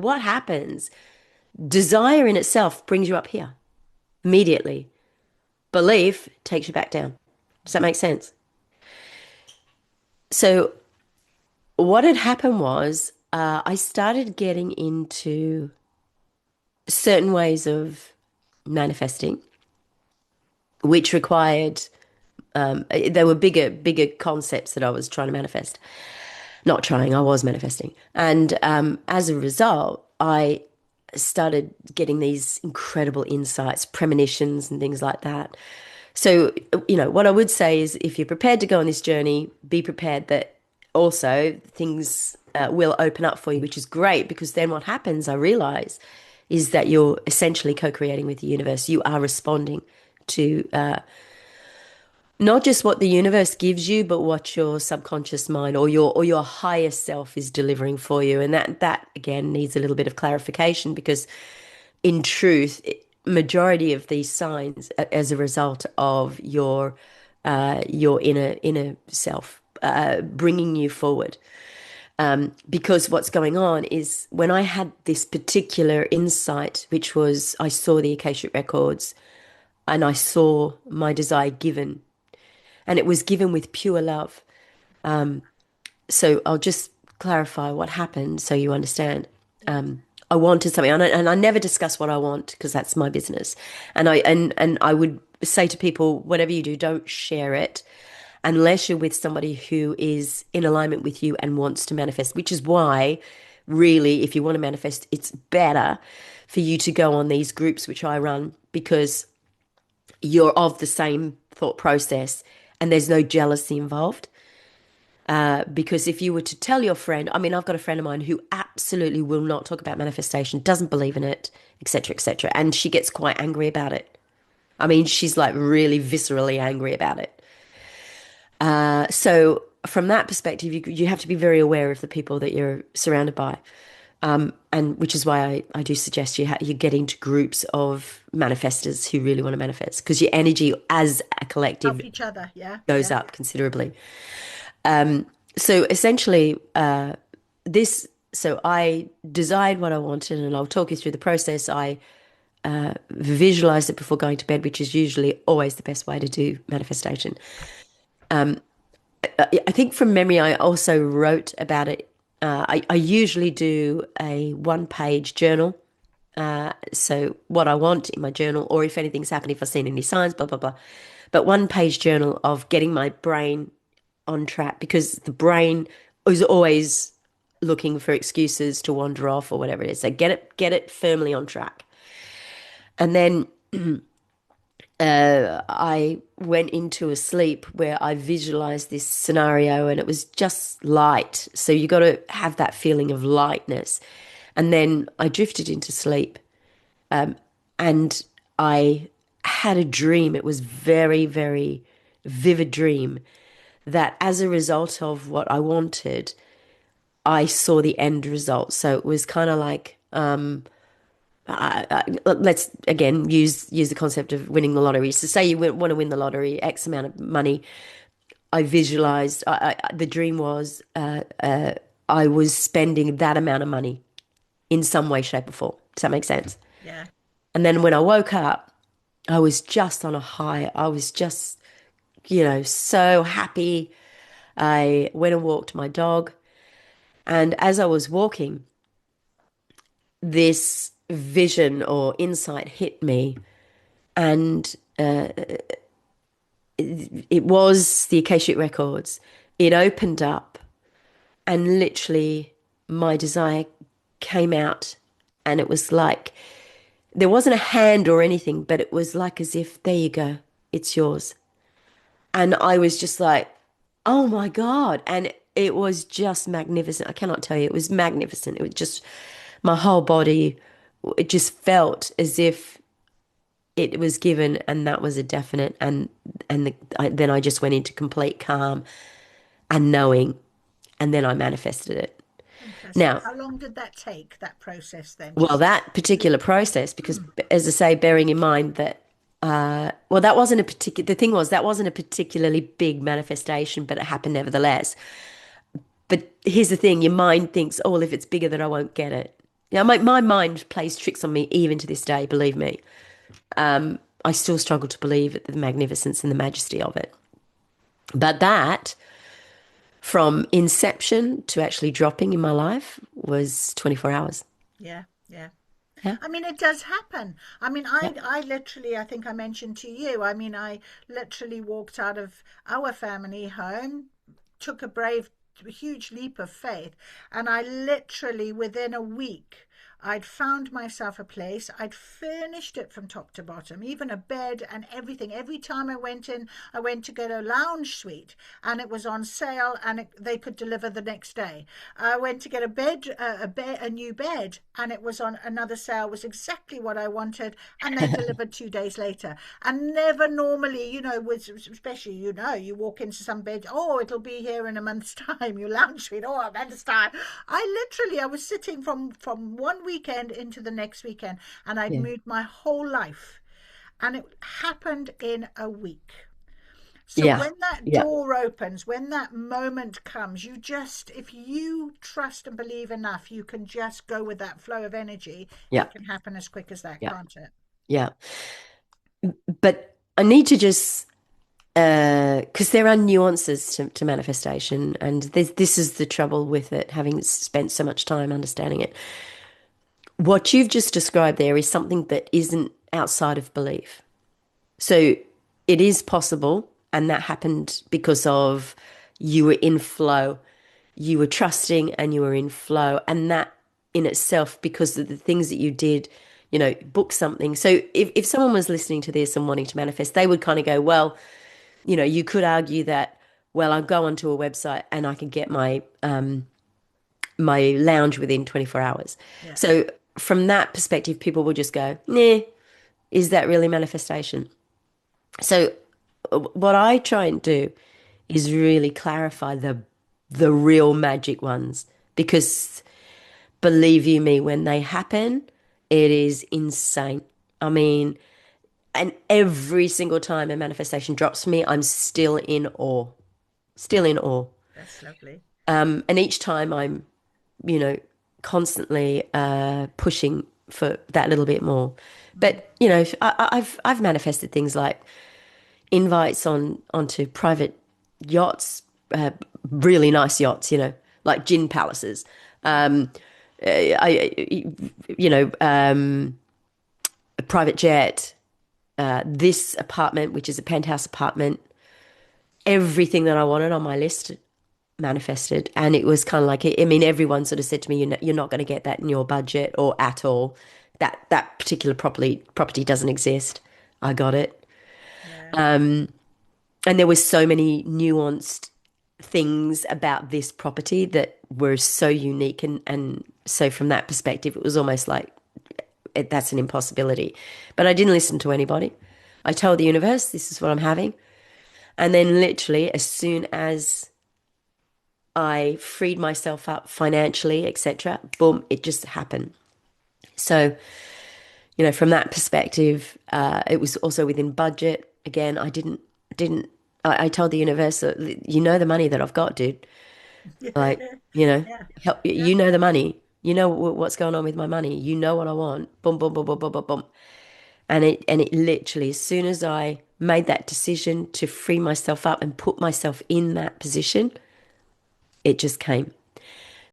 what happens? Desire in itself brings you up here immediately. Belief takes you back down. Does that make sense? So what had happened was I started getting into certain ways of manifesting, which required there were bigger concepts that I was trying to manifest. Not trying, I was manifesting. And as a result, I started getting these incredible insights, premonitions, and things like that. So, what I would say is if you're prepared to go on this journey, be prepared that also things will open up for you, which is great because then what happens, I realize, is that you're essentially co-creating with the universe. You are responding to not just what the universe gives you, but what your subconscious mind or your higher self is delivering for you. And that again needs a little bit of clarification because in truth, majority of these signs as a result of your inner self bringing you forward. Because what's going on is when I had this particular insight, which was I saw the Akashic Records and I saw my desire given, and it was given with pure love. So I'll just clarify what happened so you understand. Yeah. I wanted something, and I never discuss what I want because that's my business. And I would say to people, whatever you do, don't share it unless you're with somebody who is in alignment with you and wants to manifest. Which is why, really, if you want to manifest, it's better for you to go on these groups which I run because you're of the same thought process and there's no jealousy involved. Because if you were to tell your friend, I mean, I've got a friend of mine who absolutely will not talk about manifestation, doesn't believe in it, etc., etc., and she gets quite angry about it. I mean, she's like really viscerally angry about it. So from that perspective, you have to be very aware of the people that you're surrounded by, and which is why I do suggest you get into groups of manifestors who really want to manifest because your energy as a collective Help each other. Yeah. goes Yeah. up considerably. So essentially, this, so I desired what I wanted, and I'll talk you through the process. I visualized it before going to bed, which is usually always the best way to do manifestation. I think from memory, I also wrote about it. I usually do a one-page journal. So what I want in my journal, or if anything's happened, if I've seen any signs, blah, blah, blah. But one-page journal of getting my brain on track because the brain is always looking for excuses to wander off or whatever it is. So get it firmly on track. And then I went into a sleep where I visualized this scenario and it was just light. So you got to have that feeling of lightness. And then I drifted into sleep and I had a dream. It was very, very vivid dream that as a result of what I wanted, I saw the end result. So it was kind of like, let's again use the concept of winning the lottery. So say you want to win the lottery, X amount of money. I visualized. The dream was I was spending that amount of money in some way, shape, or form. Does that make sense? Yeah. And then when I woke up, I was just on a high. I was just, so happy. I went and walked my dog. And as I was walking, this vision or insight hit me. And it was the Akashic Records. It opened up, and literally my desire came out. And it was like, there wasn't a hand or anything, but it was like as if, there you go, it's yours. And I was just like, oh my God. And it was just magnificent. I cannot tell you, it was magnificent. It was just, my whole body, it just felt as if it was given and that was a definite. Then I just went into complete calm and knowing, and then I manifested it. Fantastic. Now, How long did that take, that process then? well, Just that particular process, because as I say, bearing in mind that, well, that wasn't a particular, the thing was, that wasn't a particularly big manifestation, but it happened nevertheless. But here's the thing, your mind thinks, oh, well, if it's bigger, then I won't get it. Yeah, my mind plays tricks on me even to this day, believe me. I still struggle to believe the magnificence and the majesty of it. But that, from inception to actually dropping in my life, was 24 hours. Yeah, yeah. Yeah, I mean, it does happen. I mean, yeah, I literally, I think I mentioned to you, I mean, I literally walked out of our family home, took a brave, huge leap of faith, and I literally, within a week, I'd found myself a place. I'd furnished it from top to bottom, even a bed and everything. Every time I went in, I went to get a lounge suite, and it was on sale, and they could deliver the next day. I went to get a new bed, and it was on another sale. Was exactly what I wanted, and they delivered 2 days later. And never normally, with especially you walk into some bed. Oh, it'll be here in a month's time. You lounge suite. Oh, a month's time. I was sitting from one weekend into the next weekend, and I'd yeah, moved my whole life, and it happened in a week. So yeah, when that yeah, door opens, when that moment comes, if you trust and believe enough, you can just go with that flow of energy. yeah, It can happen as quick as that, yeah, can't it? yeah. But I need to just because there are nuances to manifestation, and this is the trouble with it, having spent so much time understanding it. What you've just described there is something that isn't outside of belief. So it is possible, and that happened because of you were in flow, you were trusting, and you were in flow, and that in itself, because of the things that you did, book something. So if someone was listening to this and wanting to manifest, they would kind of go, well, you could argue that, well, I'll go onto a website and I can get my lounge within 24 hours. Yeah. So from that perspective, people will just go, nah, is that really manifestation? So what I try and do is really clarify the real magic ones, because believe you me, when they happen, it is insane. I mean, and every single time a manifestation drops for me, I'm still in awe. Still in awe. That's lovely. And each time I'm, you know, constantly pushing for that little bit more. Mm. But I've manifested things like invites onto private yachts, really nice yachts, like gin palaces. Wow. I, a private jet, this apartment, which is a penthouse apartment, everything that I wanted on my list manifested. And it was kind of like, I mean, everyone sort of said to me, you're not going to get that in your budget or at all. That particular property doesn't exist. I got it. Yeah. And there was so many nuanced things about this property that were so unique, and so from that perspective it was almost like that's an impossibility. But I didn't listen to anybody. I told the universe this is what I'm having, and then literally as soon as I freed myself up financially, etc., boom, it just happened. So, from that perspective, it was also within budget. Again, didn't, I told the universe that, the money that I've got, dude. Like, Yeah. help, Yeah. the money. You know what's going on with my money. You know what I want. Boom, boom, boom, boom, boom, boom, boom. And it literally, as soon as I made that decision to free myself up and put myself in that position, it just came.